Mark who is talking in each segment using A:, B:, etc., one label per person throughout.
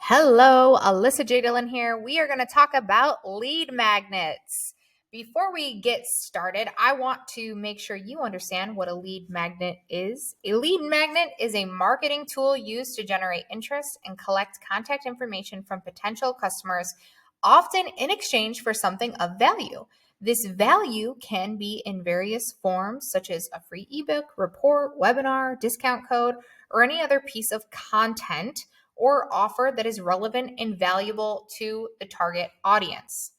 A: Hello, Alysa Dillon here. We are going to talk about lead magnets. Before we get started, I want to make sure you understand what a lead magnet is. A lead magnet is a marketing tool used to generate interest and collect contact information from potential customers, often in exchange for something of value. This value can be in various forms, such as a free ebook, report, webinar, discount code, or any other piece of content or offer that is relevant and valuable to the target audience.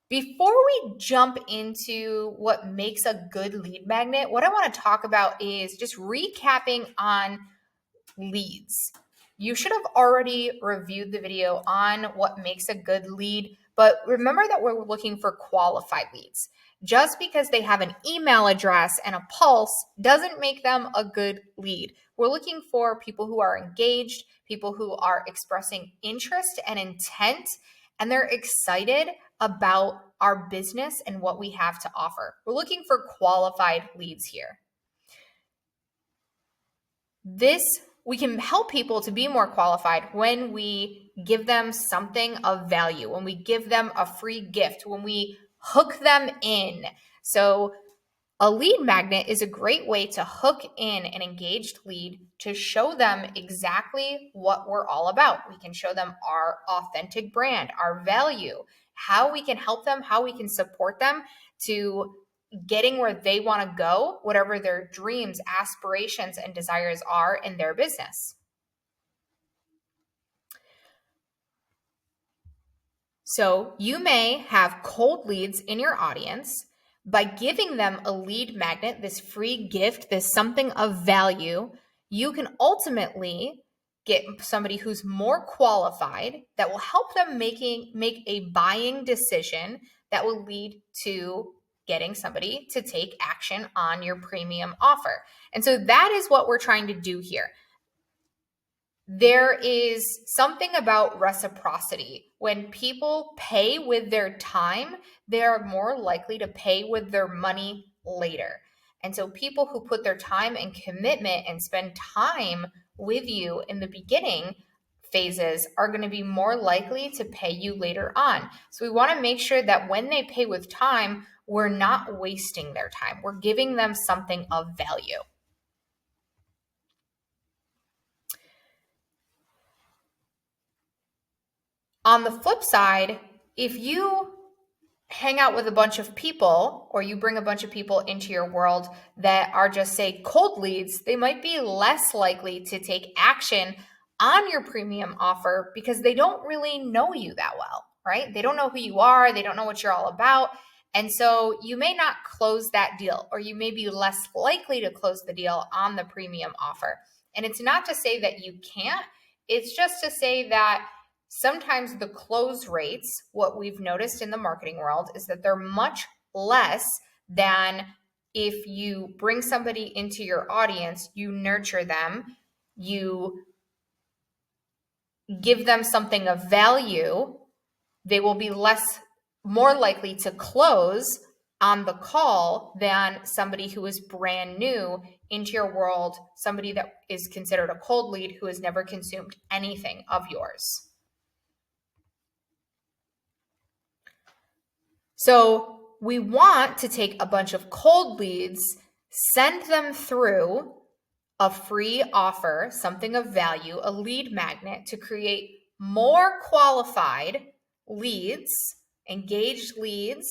A: Before we jump into what makes a good lead magnet, what I want to talk about is just recapping on leads. You should have already reviewed the video on what makes a good lead, but remember that we're looking for qualified leads. Just because they have an email address and a pulse doesn't make them a good lead. We're looking for people who are engaged, people who are expressing interest and intent, and they're excited about our business and what we have to offer. We're looking for qualified leads here. We can help people to be more qualified when we give them something of value, when we give them a free gift, when we hook them in. So a lead magnet is a great way to hook in an engaged lead to show them exactly what we're all about. We can show them our authentic brand, our value, how we can help them, how we can support them to getting where they want to go, whatever their dreams, aspirations, and desires are in their business. So you may have cold leads in your audience. By giving them a lead magnet, this free gift, this something of value, you can ultimately get somebody who's more qualified that will help them make a buying decision that will lead to getting somebody to take action on your premium offer. And so that is what we're trying to do here. There is something about reciprocity. When people pay with their time, they are more likely to pay with their money later. And so people who put their time and commitment and spend time with you in the beginning phases are going to be more likely to pay you later on. So we want to make sure that when they pay with time, we're not wasting their time. We're giving them something of value. On the flip side, if you hang out with a bunch of people or you bring a bunch of people into your world that are just, say, cold leads, they might be less likely to take action on your premium offer because they don't really know you that well, right? They don't know who you are. They don't know what you're all about. And so you may not close that deal, or you may be less likely to close the deal on the premium offer. And it's not to say that you can't. It's just to say that sometimes the close rates, what we've noticed in the marketing world, is that they're much less than if you bring somebody into your audience, you nurture them, you give them something of value, they will be more likely to close on the call than somebody who is brand new into your world, somebody that is considered a cold lead who has never consumed anything of yours. So we want to take a bunch of cold leads, send them through a free offer, something of value, a lead magnet, to create more qualified leads, engaged leads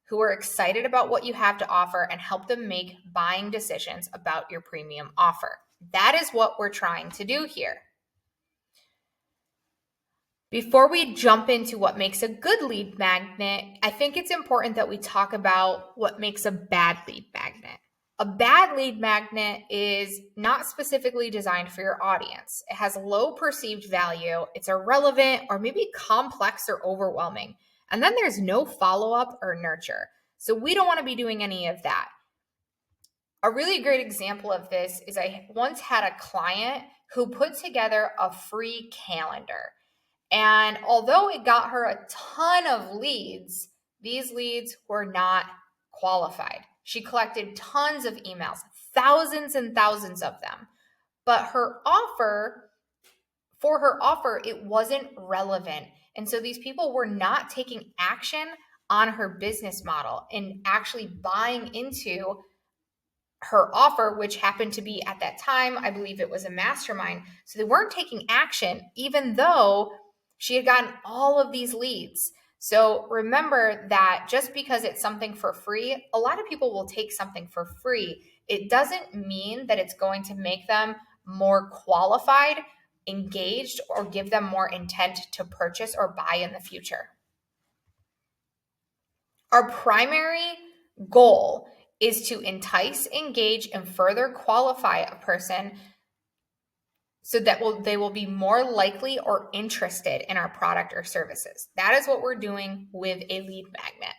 A: who are excited about what you have to offer and help them make buying decisions about your premium offer. That is what we're trying to do here. Before we jump into what makes a good lead magnet, I think it's important that we talk about what makes a bad lead magnet. A bad lead magnet is not specifically designed for your audience. It has low perceived value, it's irrelevant, or maybe complex or overwhelming. And then there's no follow-up or nurture. So we don't want to be doing any of that. A really great example of this is I once had a client who put together a free calendar. And although it got her a ton of leads, these leads were not qualified. She collected tons of emails, thousands and thousands of them. But her offer for her offer, it wasn't relevant. And so these people were not taking action on her business model and actually buying into her offer, which happened to be at that time, I believe it was a mastermind. So they weren't taking action, even though she had gotten all of these leads. So remember that just because it's something for free, a lot of people will take something for free. It doesn't mean that it's going to make them more qualified, engaged, or give them more intent to purchase or buy in the future. Our primary goal is to entice, engage, and further qualify a person so that they will be more likely or interested in our product or services. That is what we're doing with a lead magnet.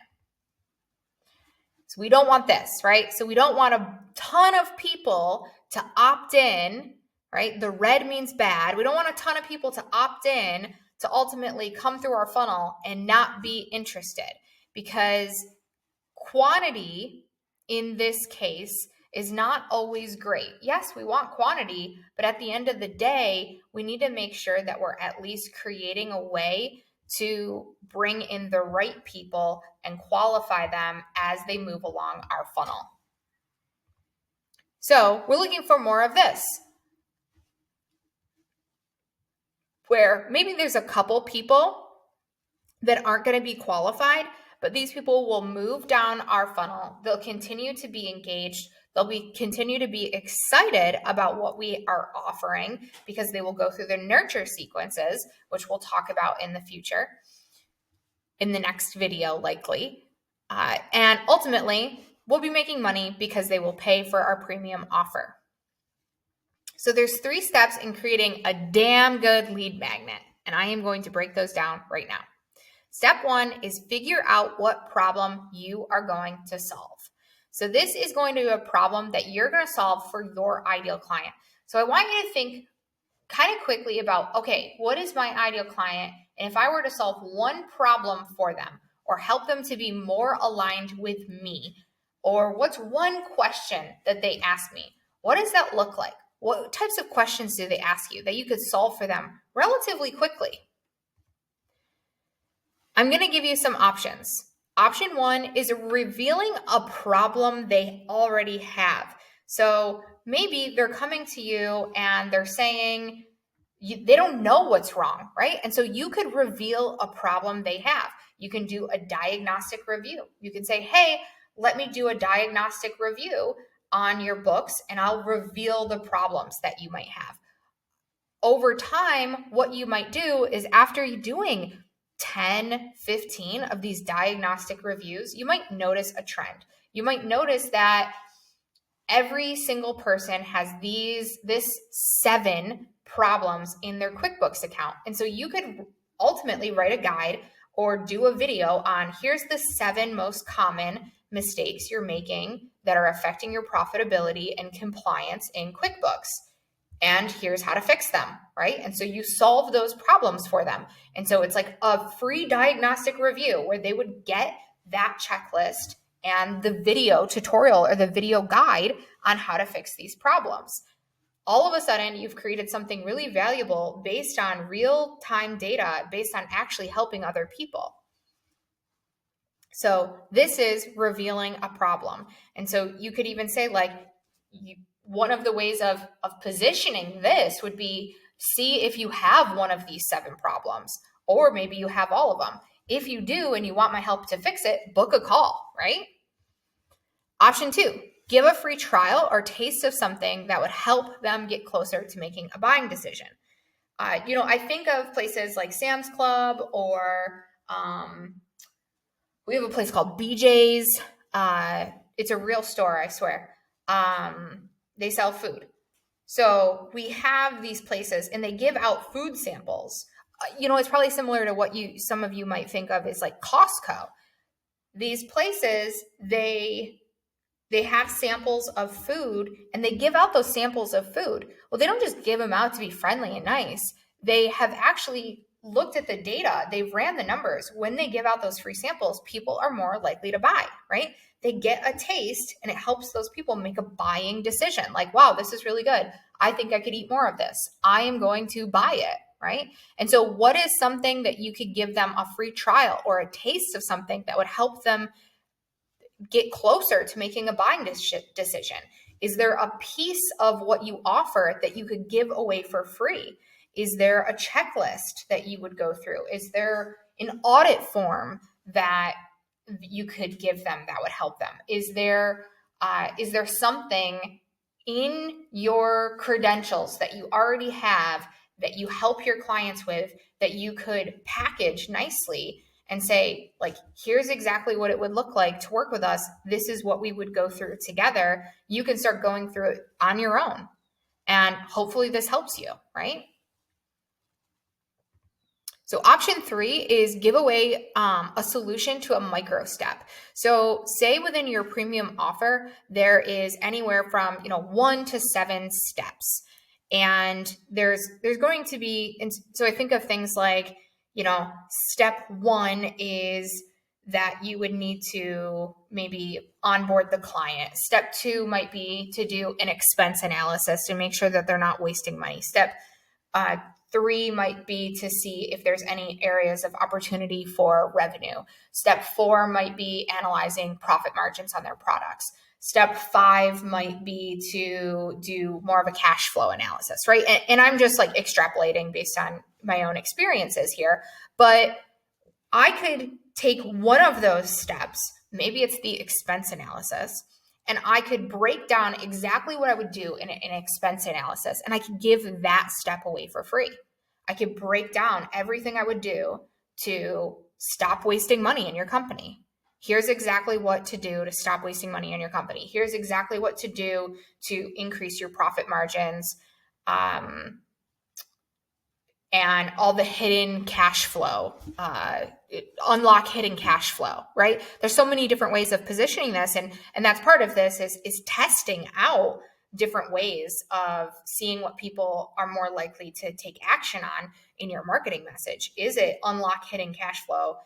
A: So we don't want this, right? So we don't want a ton of people to opt in, right? The red means bad. We don't want a ton of people to opt in to ultimately come through our funnel and not be interested, because quantity in this case is not always great. Yes, we want quantity, but at the end of the day, we need to make sure that we're at least creating a way to bring in the right people and qualify them as they move along our funnel. So we're looking for more of this, where maybe there's a couple people that aren't going to be qualified, but these people will move down our funnel. They'll continue to be engaged. They'll continue to be excited about what we are offering, because they will go through the nurture sequences, which we'll talk about in the future, in the next video likely. And ultimately, we'll be making money because they will pay for our premium offer. So there's 3 steps in creating a damn good lead magnet, and I am going to break those down right now. Step 1 is figure out what problem you are going to solve. So this is going to be a problem that you're going to solve for your ideal client. So I want you to think kind of quickly about, okay, what is my ideal client? And if I were to solve one problem for them or help them to be more aligned with me, or what's one question that they ask me? What does that look like? What types of questions do they ask you that you could solve for them relatively quickly? I'm going to give you some options. Option 1 is revealing a problem they already have. So maybe they're coming to you and they're saying they don't know what's wrong, right? And so you could reveal a problem they have. You can do a diagnostic review. You can say, hey, let me do a diagnostic review on your books, and I'll reveal the problems that you might have. Over time, what you might do is, after you doing 10, 15 of these diagnostic reviews, you might notice a trend. You might notice that every single person has this 7 problems in their QuickBooks account. And so you could ultimately write a guide or do a video on, here's the 7 most common mistakes you're making that are affecting your profitability and compliance in QuickBooks. And here's how to fix them, right? And so you solve those problems for them. And so it's like a free diagnostic review where they would get that checklist and the video tutorial or the video guide on how to fix these problems. All of a sudden, you've created something really valuable based on real-time data, based on actually helping other people. So this is revealing a problem. And so you could even say, like, one of the ways of positioning this would be, see if you have one of these 7 problems, or maybe you have all of them. If you do and you want my help to fix it, book a call, right? Option 2, give a free trial or taste of something that would help them get closer to making a buying decision. I think of places like Sam's Club, or we have a place called BJ's. It's a real store, I swear. They sell food. So we have these places and they give out food samples. It's probably similar to what some of you might think of as like Costco. These places, they have samples of food and they give out those samples of food. Well, they don't just give them out to be friendly and nice. They have actually looked at the data. They've ran the numbers. When they give out those free samples, people are more likely to buy, right? They get a taste and it helps those people make a buying decision. Like, wow, this is really good. I think I could eat more of this. I am going to buy it, right? And so what is something that you could give them a free trial or a taste of something that would help them get closer to making a buying decision? Is there a piece of what you offer that you could give away for free? Is there a checklist that you would go through? Is there an audit form that you could give them that would help them? Is there something in your credentials that you already have that you help your clients with that you could package nicely and say, like, here's exactly what it would look like to work with us. This is what we would go through together. You can start going through it on your own. And hopefully this helps you, right? So option 3 is give away a solution to a micro step. So say within your premium offer, there is anywhere from 1 to 7 steps. And there's going to be, and so I think of things like, step 1 is that you would need to maybe onboard the client. Step 2 might be to do an expense analysis to make sure that they're not wasting money. Step 3 might be to see if there's any areas of opportunity for revenue. Step 4 might be analyzing profit margins on their products. Step 5 might be to do more of a cash flow analysis, right? And I'm just like extrapolating based on my own experiences here, but I could take one of those steps, maybe it's the expense analysis, and I could break down exactly what I would do in an expense analysis, and I could give that step away for free. I could break down everything I would do to stop wasting money in your company. Here's exactly what to do to stop wasting money in your company. Here's exactly what to do to increase your profit margins, and all the hidden cash flow, unlock hidden cash flow, right? There's so many different ways of positioning this. And that's part of this is testing out different ways of seeing what people are more likely to take action on in your marketing message. Is it unlock hidden cash flow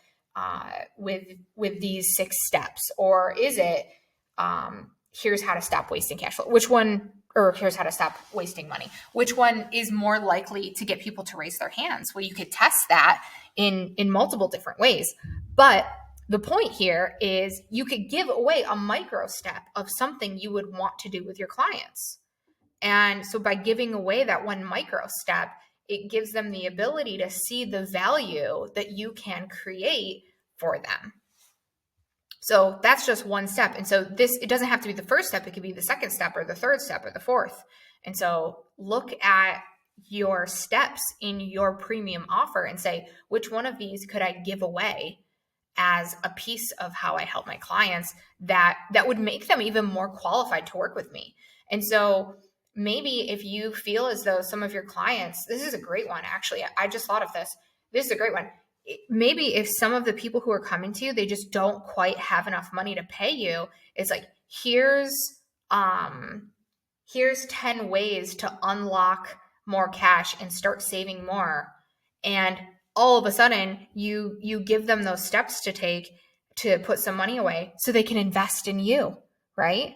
A: with these 6 steps? Or is it here's how to stop wasting cash flow? Which one? Or here's how to stop wasting money. Which one is more likely to get people to raise their hands? Well, you could test that in multiple different ways. But the point here is you could give away a micro step of something you would want to do with your clients. And so by giving away that one micro step, it gives them the ability to see the value that you can create for them. So that's just one step. And so it doesn't have to be the first step. It could be the second step or the third step or the fourth. And so look at your steps in your premium offer and say, which one of these could I give away as a piece of how I help my clients that would make them even more qualified to work with me? And so maybe if you feel as though some of your clients, this is a great one, actually, I just thought of this. This is a great one. Maybe if some of the people who are coming to you, they just don't quite have enough money to pay you, it's like, here's 10 ways to unlock more cash and start saving more. And all of a sudden you give them those steps to take to put some money away so they can invest in you, right?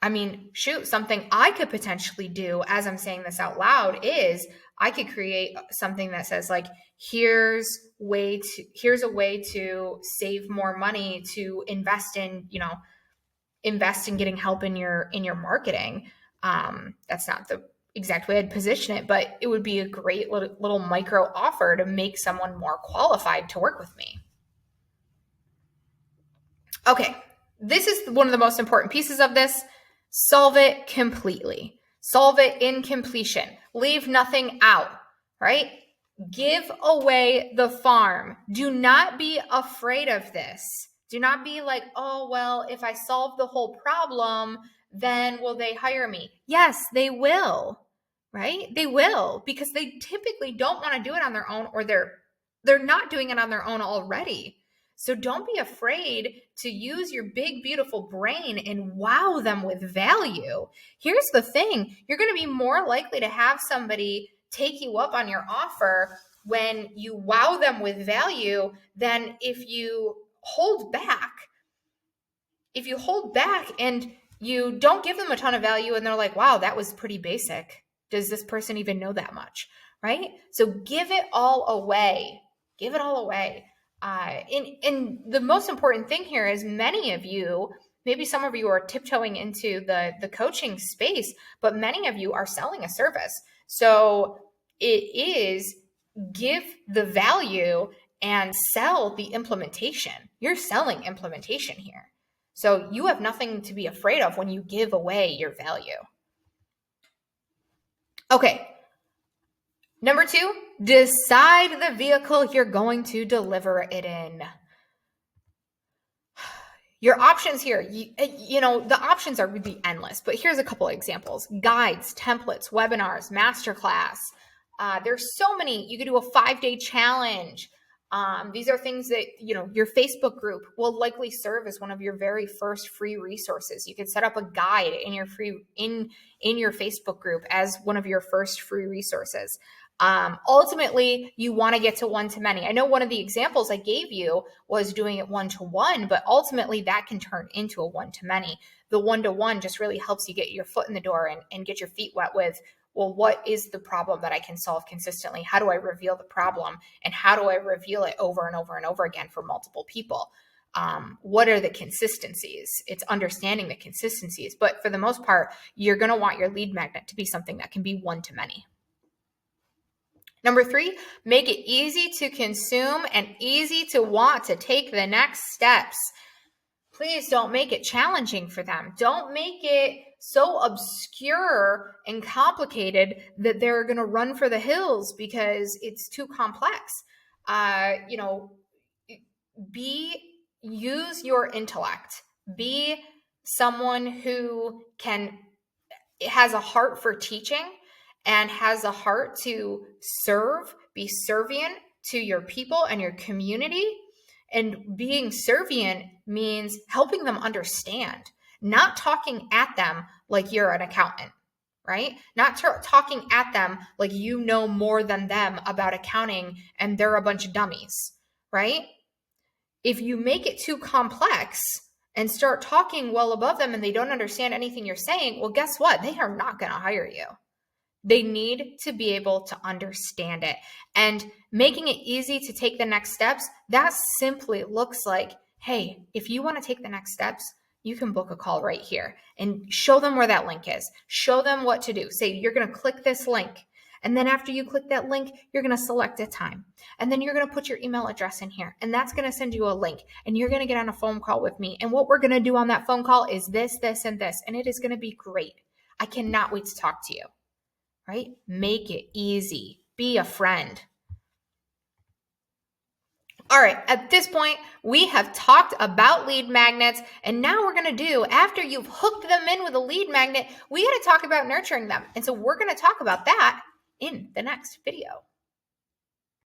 A: I mean, shoot, something I could potentially do as I'm saying this out loud is I could create something that says like, here's a way to save more money, to invest in getting help in your marketing. That's not the exact way I'd position it, but it would be a great little micro offer to make someone more qualified to work with me. Okay, this is one of the most important pieces of this. Solve it completely. Solve it in completion. Leave nothing out, right? Give away the farm. Do not be afraid of this. Do not be like, oh, well, if I solve the whole problem, then will they hire me? Yes, they will, right? They will, because they typically don't want to do it on their own, or they're not doing it on their own already. So don't be afraid to use your big, beautiful brain and wow them with value. Here's the thing. You're going to be more likely to have somebody take you up on your offer when you wow them with value than if you hold back. If you hold back and you don't give them a ton of value and they're like, wow, that was pretty basic. Does this person even know that much? right? So give it all away. Give it all away. And the most important thing here is many of you, maybe some of you are tiptoeing into the coaching space, but many of you are selling a service. So it is give the value and sell the implementation. You're selling implementation here. So you have nothing to be afraid of when you give away your value. Okay. Number 2, decide the vehicle you're going to deliver it in. Your options here, you know, the options are really endless, but here's a couple of examples. Guides, templates, webinars, masterclass. There's so many. You could do a 5-day challenge. These are things that, you know, your Facebook group will likely serve as one of your very first free resources. You could set up a guide in your in your Facebook group as one of your first free resources. Ultimately, you want to get to one-to-many. I know one of the examples I gave you was doing it one-to-one, but ultimately that can turn into a one-to-many. The one-to-one just really helps you get your foot in the door and get your feet wet with, well, what is the problem that I can solve consistently? How do I reveal the problem? And how do I reveal it over and over and over again for multiple people? What are the consistencies? It's understanding the consistencies. But for the most part, you're going to want your lead magnet to be something that can be one-to-many. Number 3, make it easy to consume and easy to want to take the next steps. Please don't make it challenging for them. Don't make it so obscure and complicated that they're going to run for the hills because it's too complex. Use your intellect. Be someone who has a heart for teaching and has a heart to serve, be servient to your people and your community. And being servient means helping them understand, not talking at them like you're an accountant, right? Not talking at them like you know more than them about accounting and they're a bunch of dummies, right? If you make it too complex and start talking well above them and they don't understand anything you're saying, well, guess what? They are not going to hire you. They need to be able to understand it. And making it easy to take the next steps, that simply looks like, hey, if you want to take the next steps, you can book a call right here and show them where that link is. Show them what to do. Say, you're going to click this link. And then after you click that link, you're going to select a time. And then you're going to put your email address in here. And that's going to send you a link. And you're going to get on a phone call with me. And what we're going to do on that phone call is this, this, and this. And it is going to be great. I cannot wait to talk to you. Right? Make it easy. Be a friend. All right, at this point, we have talked about lead magnets, and now we're going to do, after you've hooked them in with a lead magnet, we got to talk about nurturing them. And so we're going to talk about that in the next video.